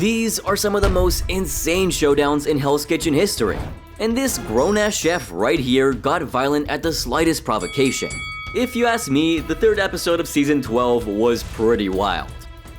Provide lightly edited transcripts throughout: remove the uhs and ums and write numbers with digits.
These are some of the most insane showdowns in Hell's Kitchen history, and this grown-ass chef right here got violent at the slightest provocation. If you ask me, the third episode of season 12 was pretty wild.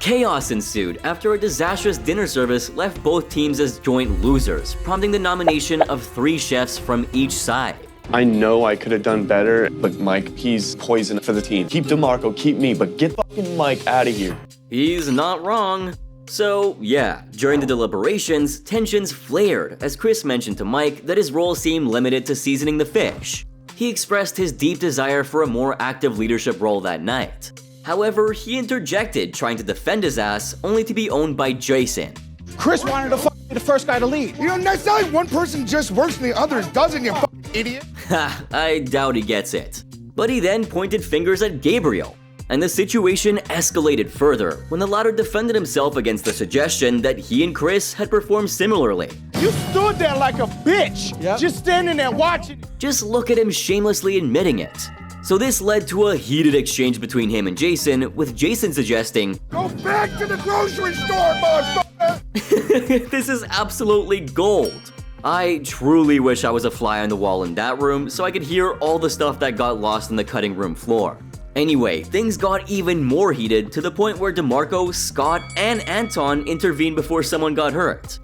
Chaos ensued after a disastrous dinner service left both teams as joint losers, prompting the nomination of 3 chefs from each side. I know I could have done better, but Mike, he's poison for the team. Keep DeMarco, keep me, but get fucking Mike out of here. He's not wrong. So yeah, during the deliberations, tensions flared as Chris mentioned to Mike that his role seemed limited to seasoning the fish. He expressed his deep desire for a more active leadership role that night. However, he interjected, trying to defend his ass, only to be owned by Jason. Chris wanted to be the first guy to lead. You know, necessarily one person just works and the others doesn't, you fucking idiot. Ha, I doubt he gets it. But he then pointed fingers at Gabriel, and the situation escalated further when the latter defended himself against the suggestion that he and Chris had performed similarly. You stood there like a bitch, just standing there watching. Just look at him shamelessly admitting it. So this led to a heated exchange between him and Jason, with Jason suggesting, Go back to the grocery store, motherfucker! This is absolutely gold. I truly wish I was a fly on the wall in that room so I could hear all the stuff that got lost on the cutting room floor. Anyway, things got even more heated to the point where DeMarco, Scott, and Anton intervened before someone got hurt.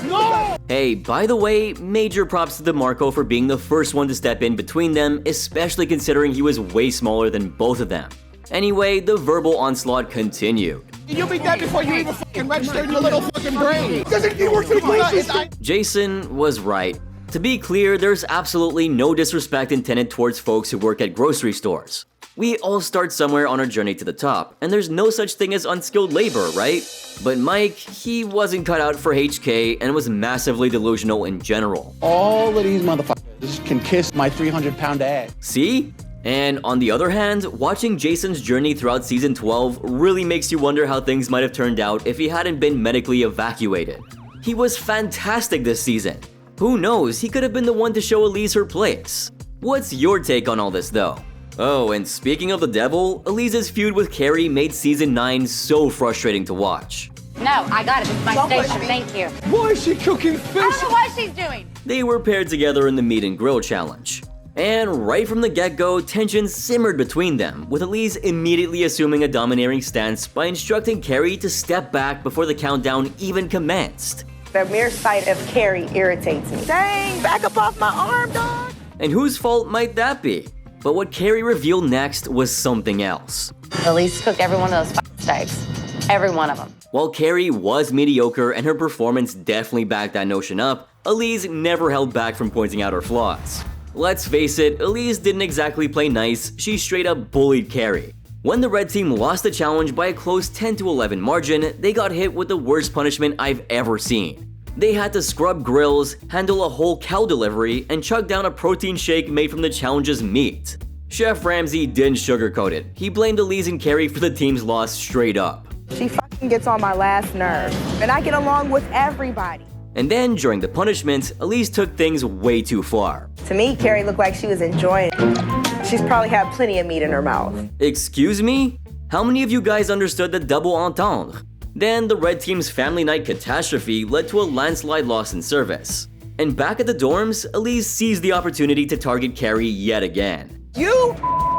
No! Hey, by the way, major props to DeMarco for being the first one to step in between them, especially considering he was way smaller than both of them. Anyway, the verbal onslaught continued. You'll be dead before you even fucking register in your little fucking brain. Doesn't he work for the grocery? Jason was right. To be clear, there's absolutely no disrespect intended towards folks who work at grocery stores. We all start somewhere on our journey to the top, and there's no such thing as unskilled labor, right? But Mike, he wasn't cut out for HK and was massively delusional in general. All of these motherfuckers can kiss my 300-pound ass. See? And on the other hand, watching Jason's journey throughout season 12 really makes you wonder how things might have turned out if he hadn't been medically evacuated. He was fantastic this season. Who knows, he could have been the one to show Elise her place. What's your take on all this though? Oh, and speaking of the devil, Elise's feud with Carrie made season 9 so frustrating to watch. No, I got it. It's my station. Thank you. Why is she cooking fish? I don't know what she's doing. They were paired together in the meat and grill challenge. And right from the get-go, tensions simmered between them, with Elise immediately assuming a domineering stance by instructing Carrie to step back before the countdown even commenced. The mere sight of Carrie irritates me. Dang, back up off my arm, dog. And whose fault might that be? But what Carrie revealed next was something else. Elise cooked every one of those steaks. Every one of them. While Carrie was mediocre and her performance definitely backed that notion up, Elise never held back from pointing out her flaws. Let's face it, Elise didn't exactly play nice, she straight up bullied Carrie. When the red team lost the challenge by a close 10-11 margin, they got hit with the worst punishment I've ever seen. They had to scrub grills, handle a whole cow delivery, and chug down a protein shake made from the challenge's meat. Chef Ramsay didn't sugarcoat it. He blamed Elise and Carrie for the team's loss straight up. She fucking gets on my last nerve, and I get along with everybody. And then, during the punishment, Elise took things way too far. To me, Carrie looked like she was enjoying it. She's probably had plenty of meat in her mouth. Excuse me? How many of you guys understood the double entendre? Then, the red team's family night catastrophe led to a landslide loss in service. And back at the dorms, Elise seized the opportunity to target Carrie yet again. You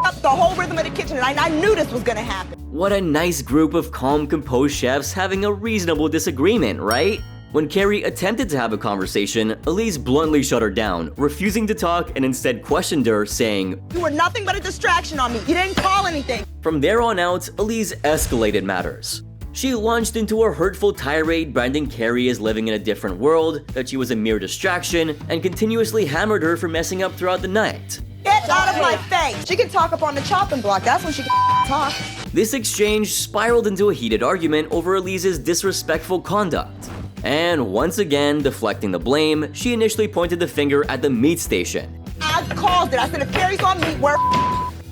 up the whole rhythm of the kitchen, and I knew this was gonna happen. What a nice group of calm, composed chefs having a reasonable disagreement, right? When Carrie attempted to have a conversation, Elise bluntly shut her down, refusing to talk and instead questioned her, saying, You were nothing but a distraction on me. You didn't call anything. From there on out, Elise escalated matters. She launched into a hurtful tirade branding Carrie as living in a different world, that she was a mere distraction, and continuously hammered her for messing up throughout the night. Get out of my face. She can talk up on the chopping block. That's when she can talk. This exchange spiraled into a heated argument over Elise's disrespectful conduct. And once again, deflecting the blame, she initially pointed the finger at the meat station. I called it. I said, if Carrie's on meat, we're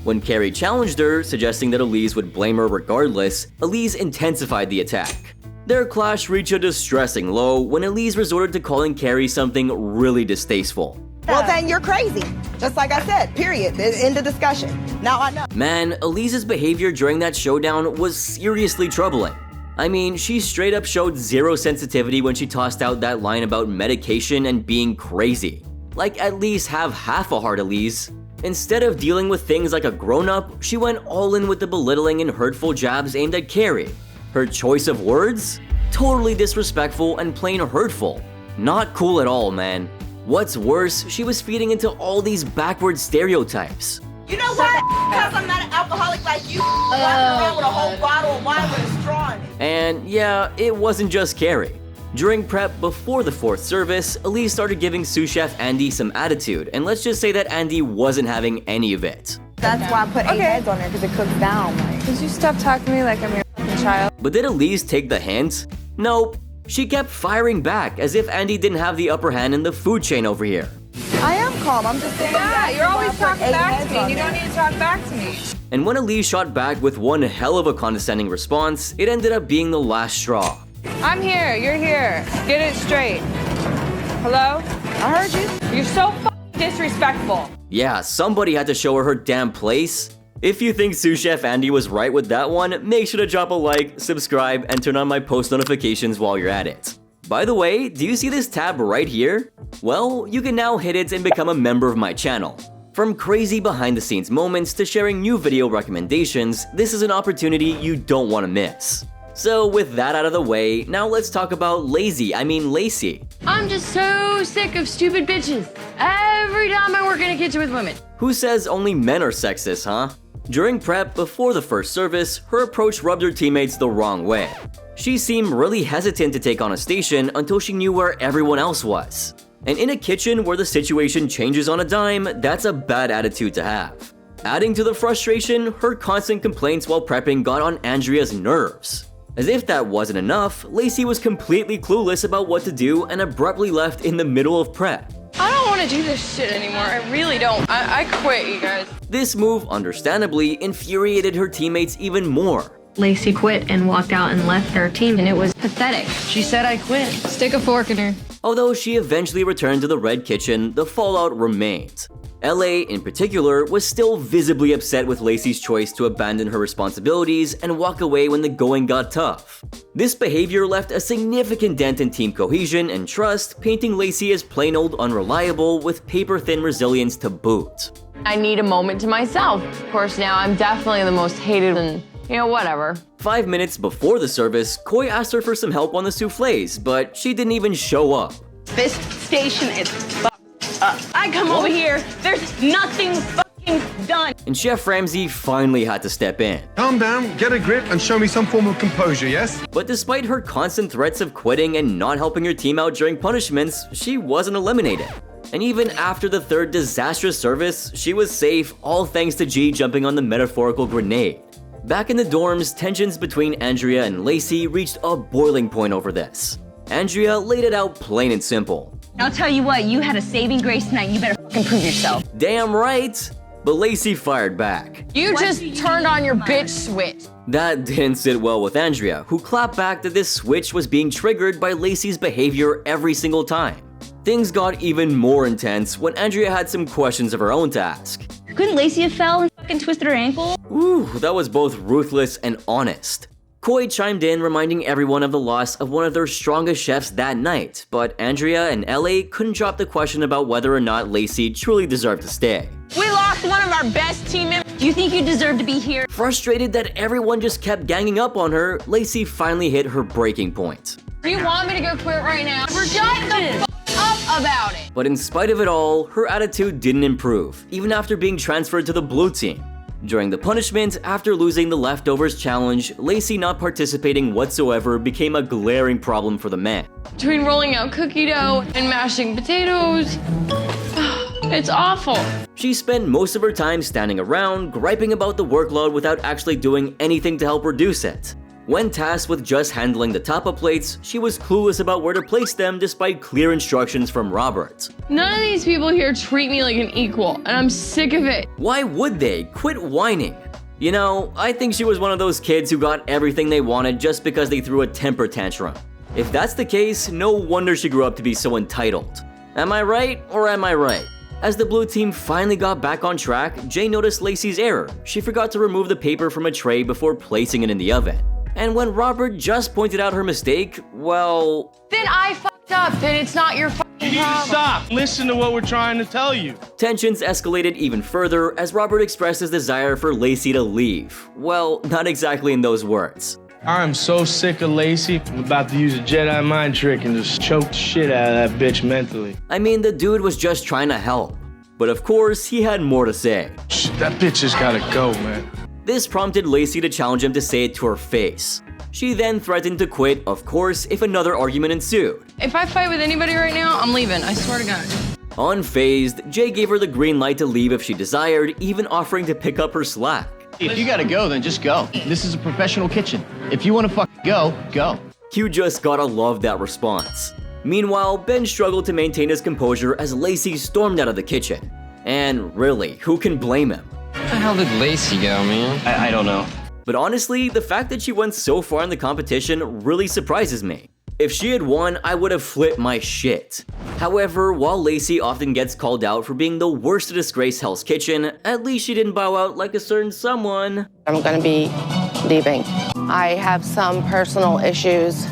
When Carrie challenged her, suggesting that Elise would blame her regardless, Elise intensified the attack. Their clash reached a distressing low when Elise resorted to calling Carrie something really distasteful. Well, then you're crazy. Just like I said, period. End of discussion. Now I know. Man, Elise's behavior during that showdown was seriously troubling. I mean, she straight up showed zero sensitivity when she tossed out that line about medication and being crazy. Like, at least have half a heart, Elise. Instead of dealing with things like a grown-up, she went all in with the belittling and hurtful jabs aimed at Carrie. Her choice of words? Totally disrespectful and plain hurtful. Not cool at all, man. What's worse, she was feeding into all these backward stereotypes. You know what? Because I'm not an alcoholic like you, walking around with a whole bottle of wine with a straw in it. And yeah, it wasn't just Carrie. During prep before the fourth service, Elise started giving sous chef Andy some attitude, and let's just say that Andy wasn't having any of it. That's why I put 8 heads on there, because it cooks down. Could you stop talking to me like I'm your fucking child? But did Elise take the hint? Nope. She kept firing back as if Andy didn't have the upper hand in the food chain over here. I am calm. I'm just saying. Yeah, you're always talking back to me. You don't need need to talk back to me. And when Elise shot back with one hell of a condescending response, it ended up being the last straw. I'm here. You're here. Get it straight. Hello? I heard you. You're so fucking disrespectful. Yeah, somebody had to show her damn place. If you think sous chef Andy was right with that one, make sure to drop a like, subscribe, and turn on my post notifications while you're at it. By the way, do you see this tab right here? Well, you can now hit it and become a member of my channel. From crazy behind-the-scenes moments to sharing new video recommendations, this is an opportunity you don't want to miss. So with that out of the way, now let's talk about Lacey. I'm just so sick of stupid bitches. Every time I work in a kitchen with women. Who says only men are sexist, huh? During prep before the first service, her approach rubbed her teammates the wrong way. She seemed really hesitant to take on a station until she knew where everyone else was. And in a kitchen where the situation changes on a dime, that's a bad attitude to have. Adding to the frustration, her constant complaints while prepping got on Andrea's nerves. As if that wasn't enough, Lacey was completely clueless about what to do and abruptly left in the middle of prep. I don't want to do this shit anymore. I really don't. I quit, you guys. This move, understandably, infuriated her teammates even more. Lacey quit and walked out and left their team, and it was pathetic. She said I quit. Stick a fork in her. Although she eventually returned to the Red Kitchen, the fallout remained. LA, in particular, was still visibly upset with Lacey's choice to abandon her responsibilities and walk away when the going got tough. This behavior left a significant dent in team cohesion and trust, painting Lacey as plain old unreliable with paper-thin resilience to boot. I need a moment to myself. Of course, now I'm definitely the most hated and, whatever. 5 minutes before the service, Coy asked her for some help on the soufflés, but she didn't even show up. This station is fucked up. I come over here, there's nothing fucking done. And Chef Ramsay finally had to step in. Calm down, get a grip, and show me some form of composure, yes? But despite her constant threats of quitting and not helping her team out during punishments, she wasn't eliminated. And even after the third disastrous service, she was safe, all thanks to G jumping on the metaphorical grenade. Back in the dorms, tensions between Andrea and Lacey reached a boiling point over this. Andrea laid it out plain and simple. I'll tell you what, you had a saving grace tonight, you better fucking prove yourself. Damn right! But Lacey fired back. You just turned on your bitch switch. That didn't sit well with Andrea, who clapped back that this switch was being triggered by Lacey's behavior every single time. Things got even more intense when Andrea had some questions of her own to ask. Couldn't Lacey have fell and fucking twisted her ankle? Ooh, that was both ruthless and honest. Coy chimed in, reminding everyone of the loss of one of their strongest chefs that night, but Andrea and LA couldn't drop the question about whether or not Lacey truly deserved to stay. We lost one of our best team members. Do you think you deserve to be here? Frustrated that everyone just kept ganging up on her, Lacey finally hit her breaking point. Do you want me to go quit right now? Shut the up about it. But in spite of it all, her attitude didn't improve, even after being transferred to the blue team. During the punishment, after losing the leftovers challenge, Lacey not participating whatsoever became a glaring problem for the men. Between rolling out cookie dough and mashing potatoes, it's awful. She spent most of her time standing around, griping about the workload without actually doing anything to help reduce it. When tasked with just handling the tapa plates, she was clueless about where to place them despite clear instructions from Robert. None of these people here treat me like an equal, and I'm sick of it. Why would they? Quit whining. You know, I think she was one of those kids who got everything they wanted just because they threw a temper tantrum. If that's the case, no wonder she grew up to be so entitled. Am I right or am I right? As the blue team finally got back on track, Jay noticed Lacey's error. She forgot to remove the paper from a tray before placing it in the oven. And when Robert just pointed out her mistake, well... Then I fucked up, then it's not your fucking problem. Stop! Listen to what we're trying to tell you. Tensions escalated even further as Robert expressed his desire for Lacey to leave. Well, not exactly in those words. I'm so sick of Lacey. I'm about to use a Jedi mind trick and just choke the shit out of that bitch mentally. I mean, the dude was just trying to help. But of course, he had more to say. That bitch has gotta go, man. This prompted Lacey to challenge him to say it to her face. She then threatened to quit, of course, if another argument ensued. If I fight with anybody right now, I'm leaving, I swear to God. Unfazed, Jay gave her the green light to leave if she desired, even offering to pick up her slack. If you gotta go, then just go. This is a professional kitchen. If you wanna go, go. You just gotta love that response. Meanwhile, Ben struggled to maintain his composure as Lacey stormed out of the kitchen. And really, who can blame him? Where the hell did Lacey go, man? I don't know. But honestly, the fact that she went so far in the competition really surprises me. If she had won, I would have flipped my shit. However, while Lacey often gets called out for being the worst to disgrace Hell's Kitchen, at least she didn't bow out like a certain someone. I'm gonna be leaving. I have some personal issues.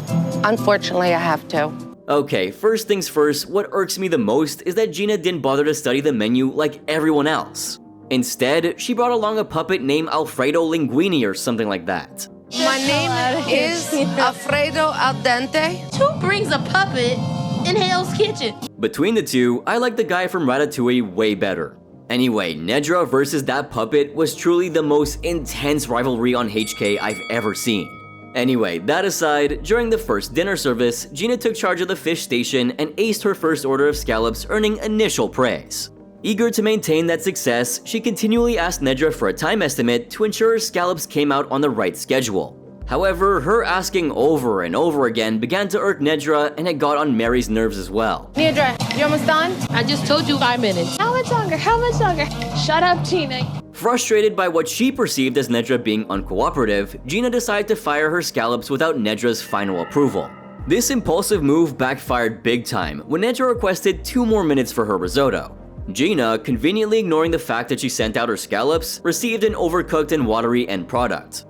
Unfortunately, I have to. Okay, first things first, what irks me the most is that Gina didn't bother to study the menu like everyone else. Instead, she brought along a puppet named Alfredo Linguini or something like that. My name is Alfredo Al Dente. Who brings a puppet in Hell's Kitchen? Between the two, I like the guy from Ratatouille way better. Anyway, Nedra versus that puppet was truly the most intense rivalry on HK I've ever seen. Anyway, that aside, during the first dinner service, Gina took charge of the fish station and aced her first order of scallops, earning initial praise. Eager to maintain that success, she continually asked Nedra for a time estimate to ensure her scallops came out on the right schedule. However, her asking over and over again began to irk Nedra, and it got on Mary's nerves as well. Nedra, you almost done? I just told you 5 minutes. How much longer? How much longer? Shut up, Tina. Frustrated by what she perceived as Nedra being uncooperative, Gina decided to fire her scallops without Nedra's final approval. This impulsive move backfired big time when Nedra requested 2 more minutes for her risotto. Gina, conveniently ignoring the fact that she sent out her scallops, received an overcooked and watery end product.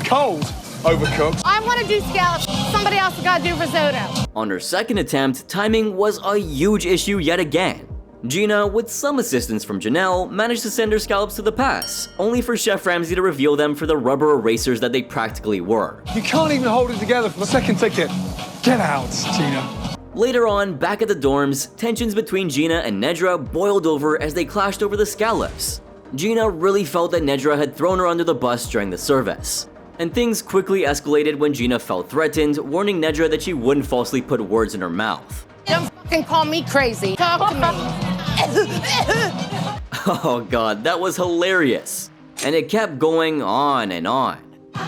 Cold. Overcooked. I want to do scallops. Somebody else has got to do risotto. On her second attempt, timing was a huge issue yet again. Gina, with some assistance from Janelle, managed to send her scallops to the pass, only for Chef Ramsay to reveal them for the rubber erasers that they practically were. You can't even hold it together for the second ticket. Get out, Gina. Later on, back at the dorms, tensions between Gina and Nedra boiled over as they clashed over the scallops. Gina really felt that Nedra had thrown her under the bus during the service. And things quickly escalated when Gina felt threatened, warning Nedra that she wouldn't falsely put words in her mouth. Don't fucking call me crazy. Talk to me. Oh god, that was hilarious. And it kept going on and on.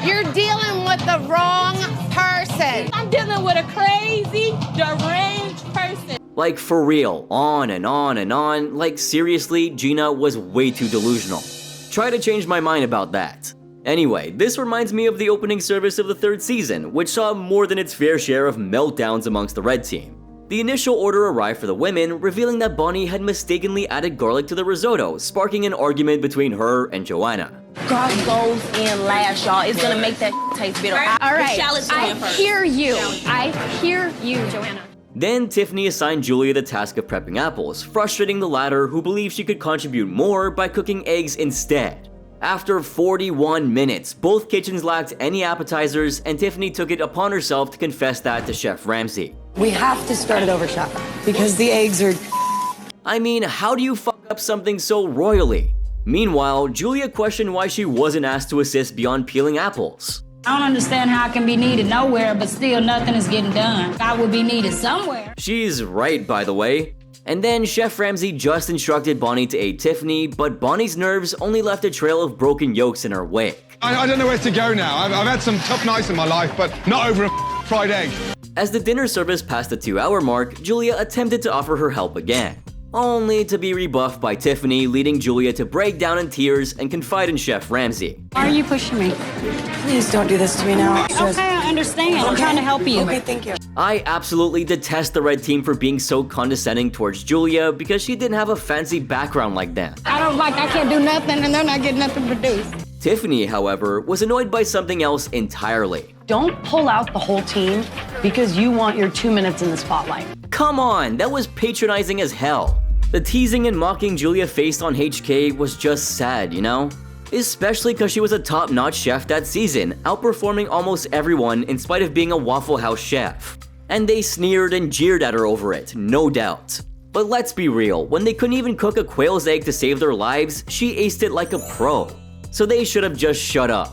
You're dealing with the wrong person. I'm dealing with a crazy, deranged person. Like for real, on and on and on. Like seriously, Gina was way too delusional. Try to change my mind about that. Anyway, this reminds me of the opening service of the 3rd season, which saw more than its fair share of meltdowns amongst the red team. The initial order arrived for the women, revealing that Bonnie had mistakenly added garlic to the risotto, sparking an argument between her and Joanna. Garlic goes in last, y'all. It's gonna make that taste bitter. All right, I hear you. I hear you, Joanna. Then Tiffany assigned Julia the task of prepping apples, frustrating the latter who believed she could contribute more by cooking eggs instead. After 41 minutes, both kitchens lacked any appetizers, and Tiffany took it upon herself to confess that to Chef Ramsay. We have to start it over, Chef, because the eggs are... I mean, how do you fuck up something so royally? Meanwhile, Julia questioned why she wasn't asked to assist beyond peeling apples. I don't understand how I can be needed nowhere, but still nothing is getting done. I would be needed somewhere. She's right, by the way. And then Chef Ramsay just instructed Bonnie to aid Tiffany, but Bonnie's nerves only left a trail of broken yolks in her wake. I don't know where to go now. I've had some tough nights in my life, but not over a fried egg. As the dinner service passed the 2-hour mark, Julia attempted to offer her help again, only to be rebuffed by Tiffany, leading Julia to break down in tears and confide in Chef Ramsay. Why are you pushing me? Please don't do this to me now. Okay, I understand. Okay. I'm trying to help you. Okay, thank you. I absolutely detest the red team for being so condescending towards Julia because she didn't have a fancy background like them. I can't do nothing and they're not getting nothing produced. Tiffany, however, was annoyed by something else entirely. Don't pull out the whole team because you want your 2 minutes in the spotlight. Come on, that was patronizing as hell. The teasing and mocking Julia faced on HK was just sad, you know? Especially because she was a top-notch chef that season, outperforming almost everyone in spite of being a Waffle House chef. And they sneered and jeered at her over it, no doubt. But let's be real, when they couldn't even cook a quail's egg to save their lives, she aced it like a pro. So they should have just shut up.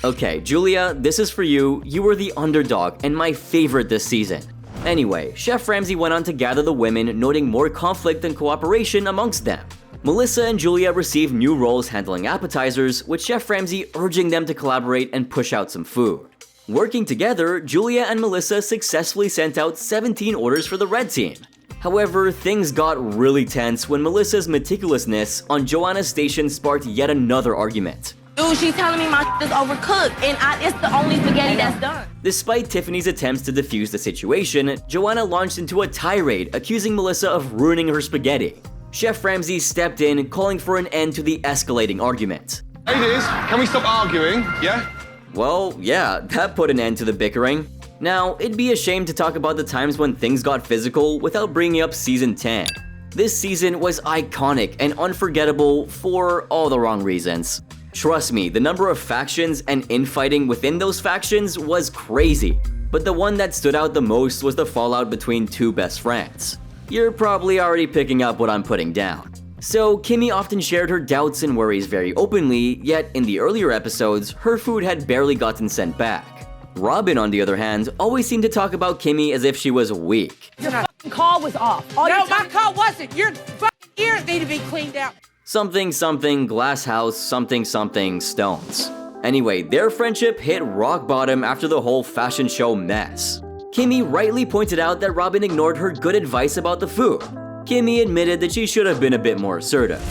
Okay, Julia, this is for you. You were the underdog and my favorite this season. Anyway, Chef Ramsay went on to gather the women, noting more conflict and cooperation amongst them. Melissa and Julia received new roles handling appetizers, with Chef Ramsay urging them to collaborate and push out some food. Working together, Julia and Melissa successfully sent out 17 orders for the red team. However, things got really tense when Melissa's meticulousness on Joanna's station sparked yet another argument. Dude, she's telling me my is overcooked, and it's the only spaghetti that's done. Despite Tiffany's attempts to defuse the situation, Joanna launched into a tirade accusing Melissa of ruining her spaghetti. Chef Ramsay stepped in, calling for an end to the escalating argument. Ladies, can we stop arguing, yeah? Well, yeah, that put an end to the bickering. Now, it'd be a shame to talk about the times when things got physical without bringing up Season 10. This season was iconic and unforgettable for all the wrong reasons. Trust me, the number of factions and infighting within those factions was crazy, but the one that stood out the most was the fallout between two best friends. You're probably already picking up what I'm putting down. So, Kimmy often shared her doubts and worries very openly, yet in the earlier episodes, her food had barely gotten sent back. Robin, on the other hand, always seemed to talk about Kimmy as if she was weak. Your fucking call was off. No, my call wasn't. Your fucking ears need to be cleaned out. Something something glass house something something stones. Anyway, their friendship hit rock bottom after the whole fashion show mess. Kimmy rightly pointed out that Robin ignored her good advice about the food. Kimmy admitted that she should have been a bit more assertive.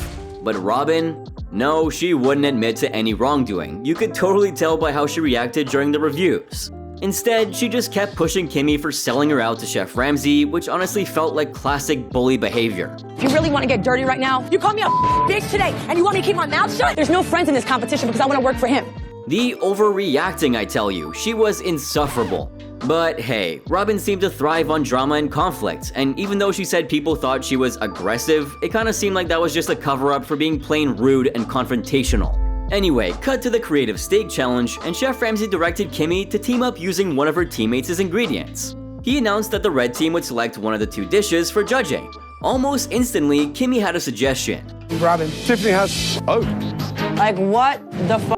But Robin? No, she wouldn't admit to any wrongdoing. You could totally tell by how she reacted during the reviews. Instead, she just kept pushing Kimmy for selling her out to Chef Ramsay, which honestly felt like classic bully behavior. If you really want to get dirty right now, you call me a bitch today and you want me to keep my mouth shut? There's no friends in this competition because I want to work for him. The overreacting, I tell you, she was insufferable. But hey, Robin seemed to thrive on drama and conflict, and even though she said people thought she was aggressive, it kinda seemed like that was just a cover-up for being plain rude and confrontational. Anyway, cut to the creative steak challenge, and Chef Ramsay directed Kimmy to team up using one of her teammates' ingredients. He announced that the red team would select one of the two dishes for judging. Almost instantly, Kimmy had a suggestion. Robin, Tiffany has oats. Like, what the fuck?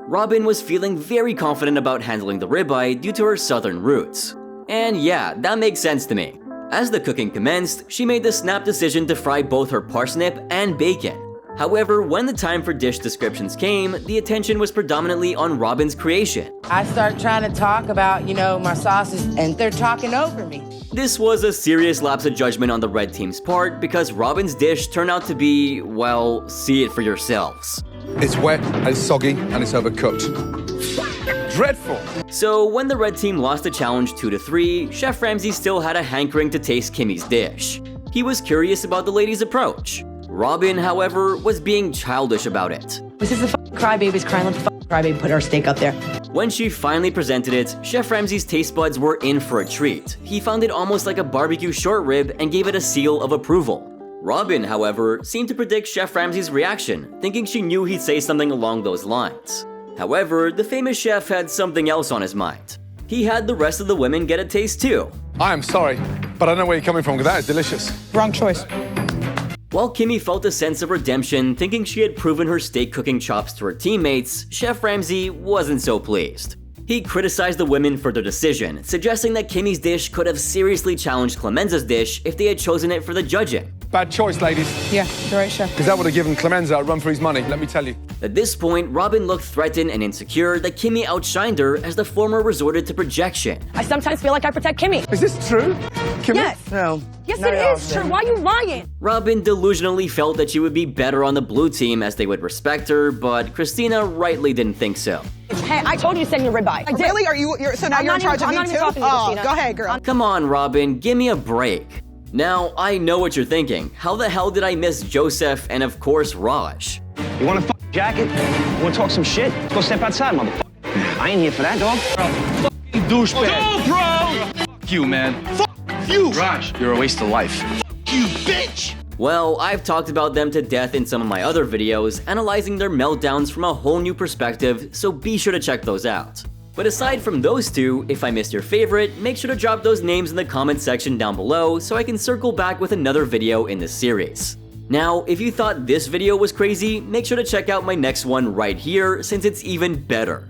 Robin was feeling very confident about handling the ribeye due to her southern roots. And yeah, that makes sense to me. As the cooking commenced, she made the snap decision to fry both her parsnip and bacon. However, when the time for dish descriptions came, the attention was predominantly on Robin's creation. I start trying to talk about, my sauces, and they're talking over me. This was a serious lapse of judgment on the red team's part because Robin's dish turned out to be, well, see it for yourselves. It's wet, and it's soggy, and it's overcooked. Dreadful. So when the red team lost the challenge 2-3, Chef Ramsay still had a hankering to taste Kimmy's dish. He was curious about the lady's approach. Robin, however, was being childish about it. This is the fucking crybabies crying. Let the fucking crybaby put our steak up there. When she finally presented it, Chef Ramsay's taste buds were in for a treat. He found it almost like a barbecue short rib and gave it a seal of approval. Robin, however, seemed to predict Chef Ramsay's reaction, thinking she knew he'd say something along those lines. However, the famous chef had something else on his mind. He had the rest of the women get a taste too. I am sorry, but I know where you're coming from because that is delicious. Wrong choice. While Kimmy felt a sense of redemption, thinking she had proven her steak cooking chops to her teammates, Chef Ramsay wasn't so pleased. He criticized the women for their decision, suggesting that Kimmy's dish could have seriously challenged Clemenza's dish if they had chosen it for the judging. Bad choice, ladies. Yeah, you're right, chef. Because that would have given Clemenza a run for his money, let me tell you. At this point, Robin looked threatened and insecure that Kimmy outshined her as the former resorted to projection. I sometimes feel like I protect Kimmy. Is this true? Kimmy? Yes. No. Yes, it is true. Why are you lying? Robin delusionally felt that she would be better on the blue team as they would respect her, but Christina rightly didn't think so. Hey, I told you to send me a ribeye. Really? So now you're in charge of me too? Oh, go ahead, girl. Come on, Robin, give me a break. Now, I know what you're thinking. How the hell did I miss Joseph and of course Raj? You want a jacket? You want to talk some shit? Let's go step outside, motherfucker. I ain't here for that, dog. douchebag. Fuck you, man. Fuck you. Raj, you're a waste of life. You bitch! Well, I've talked about them to death in some of my other videos, analyzing their meltdowns from a whole new perspective, so be sure to check those out. But aside from those two, if I missed your favorite, make sure to drop those names in the comment section down below so I can circle back with another video in this series. Now, if you thought this video was crazy, make sure to check out my next one right here since it's even better.